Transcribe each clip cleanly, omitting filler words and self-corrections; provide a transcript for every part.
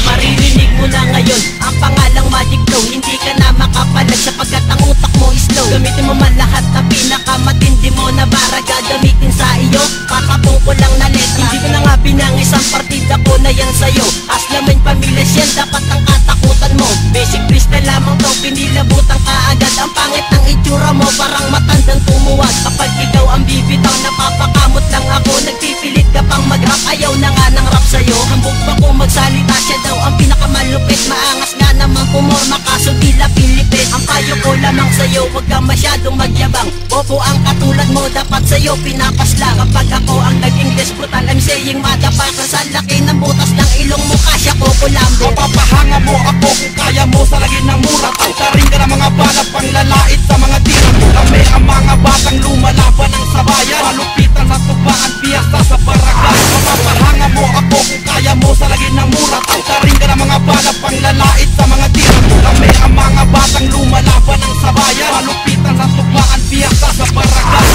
Maririnig mo na ngayon ang pangalang Magic Flow. Hindi ka na makapalag sapagkat ang utak mo is slow. Gamitin mo man lahat na pinakamatindi mo na bara gagamitin sa iyo. Patapong ko lang na let. Hindi ko na nga binang isang partida ko na yan sa'yo. Aslamin pamilyas yan, dapat ang katakutan mo. Basic freestyle lamang to, pinilabutan ka agad. Ang pangit ng itsura mo, parang matandang tumuwag. Kapag ikaw ang bibitaw, napapakamot lang ako. Nagpipilit ka pang mag-rap, ayaw na nga ng rap sa'yo. Hambog pa ko magsalita, siya daw ang pinakamalupit. Maangas nga naman pumorma, kaso tila pilipit. Ang payo ko lamang sa'yo, huwag ka masyadong magyabang. Bobo ang katulad mo, dapat sa'yo pinapaslang. Kapag ako ang nag-English brutal, I'm saying madapakan. Sa laki ng butas ng ilong mo, kasya ko kulambo. Mapapahanga mo ako kung kaya mo sa lagi ng mura. Taring ka ng mga bala pang lalait sa mga tira. Kami ang mga batang lumalaban ng sabayan. Malupitan sa tubaan, piyesta sa barangay. Mapapahanga mo ako kung kaya mo sa lagi ng mura. Taring ka ng mga bala pang lalait sa mga tira. Kami ang mga batang lumalaban ng sabayan. Malupitan sa tubaan, piyesta sa barangay.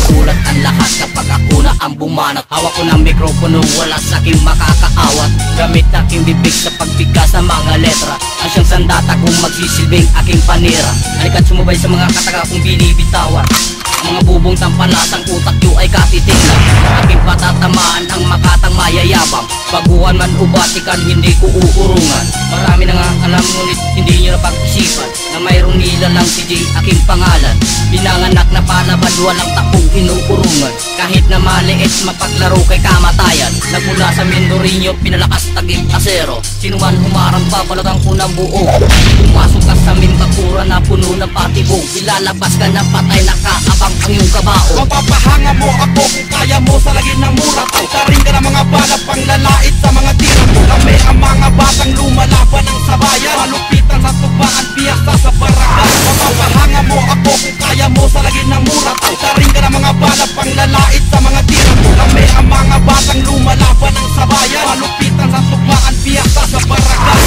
Sulat ang lahat kapag ako na ang bumanat. Hawak ko ng mikropono, wala sa'king makakaawat. Gamit aking bibig sa pagbigas ng mga letra. Ang siyang sandata kung magsisilbing aking panira. Halika't sumubay sa mga kataga kong binibitawan. Ang mga bubong tampalasang utak nyo ay katitignan. Aking patatamaan ang makatang mayayabang. Baguhan man o batikan, hindi ko uurungan. Marami na nga alam ngunit hindi nyo napag-isipan na mayroong nilalang si J, aking pangalan. Pinanganak na palaban, walang takong inuurungan. Kahit na maliit, mapaglaro kay kamatayan. Nagmula sa Mindorino, pinalakas tagig asero. Sino man humarang papalagang ko ng buo. Pumasok ka sa Mindakura na puno ng patibong. Ilalabas ka ng patay, nakaabang ang iyong kabao. Mapapahanga mo ako kung kaya mo sa lagi ng mura. Taring ka ng mga bala pang lalait sa mga tira. Kami ang mga batang lumalaban ng sabayan. Malupitan sa tubaan, piyesta sa barangay. Mapapahanga mo ako kung kaya mo sa lagi ng mura. Taring ka ng mga bala pang lalait sa mga tira. Kami ang mga batang lumalaban ng sabayan. Malupitan sa tubaan, piyesta sa barangay.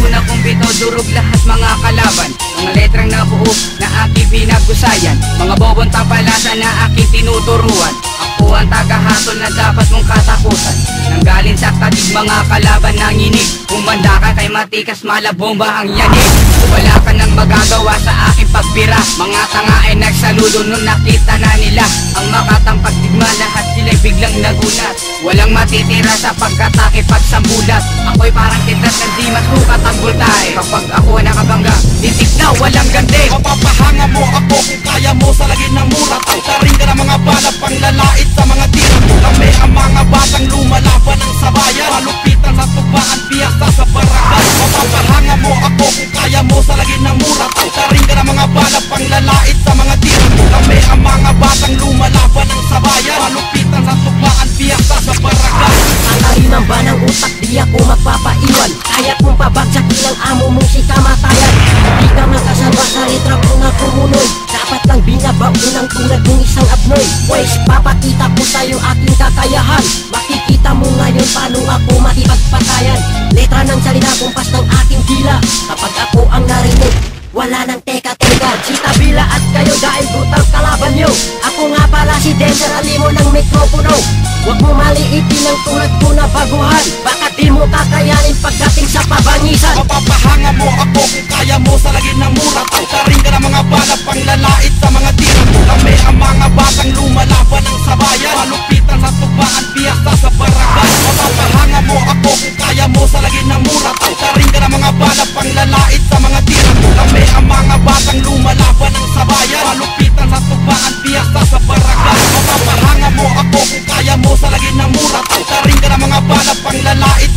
Una kong bito, durog lahat mga kalaban. Mga letrang nabuo na aking pinagusayan. Mga bobong tampalasan na aking tinuturuan. Ako ang tagahatol na dapat mong katakutan. Nanggaling sa kadig mga kalaban na nginig. Kumanda ka kay matikas malabomba ang yanig. Wala ka nang magagawa sa aking pagbira. Mga tanga ay nagsaludo nung nakita na nila ang makatang pagdigma, lahat sila'y biglang nagulat. Walang matitira sa pagkatake pagsambulat. Ako'y parang titras na di masukat ang bultahe. Kapag ako nakabangga, titik na walang gande. Mapapahanga mo ako kung kaya mo sa lagi ng mura. Taring ka ng mga bala pang lalait sa mga tira. Kami ang mga batang lumalaban ng sabayan. Malupitan sa tubaan, piyesta sa barangay. Mapapahanga mo ako kung kaya mo sa lagi ng mura. Taring ka ng mga bala pang lalait sa mga tira. Kami ang mga batang lumalaban ng sabayan. Malupitan sa tubaan, piyesta sa barangay. Katarinan ba ng utak, di ako magpapaiwan. Kaya kong pabagsakin ang amo mong si kamatayan. Hindi ka makasalba sa letra ko na kumunoy. Dapat lang binabaon ang tulad mong isang abnoy. Pues papakita ko sa'yo aking kakayahan. Makikita mo ngayon paano ako makipagpatayan. Letra ng salita kumpas ng aking dila. Kapag ako ang narinig, wala nang teka-teka. Si Tabila at kayo dahil brutal kalaban nyo. Ako nga pala si Denser Alimo ng mikropono. Huwag mo maliitin ang tulad ko na baguhan. Baka di mo kakayanin pagdating sa pabangisan. Mapapahanga mo ako kung kaya mo sa lagi ng mura. Taring ka ng mga bala pang lalait sa mga tira. Kami ang mga batang lumalaban ng sabayan. Malupitan sa tubaan, piyesta sa barangay. Mapapahanga mo ako kung kaya mo sa lagi ng mura. Taring ka ng mga bala pang lalait sa mga tira. Kami ang mga batang lumalaban ng sabayan. Malupitan sa tubaan, piyesta sa barangay. Mapapahanga mo ako kung kaya mo sa lagi ng mura. Taring ka ng mga bala pang lalait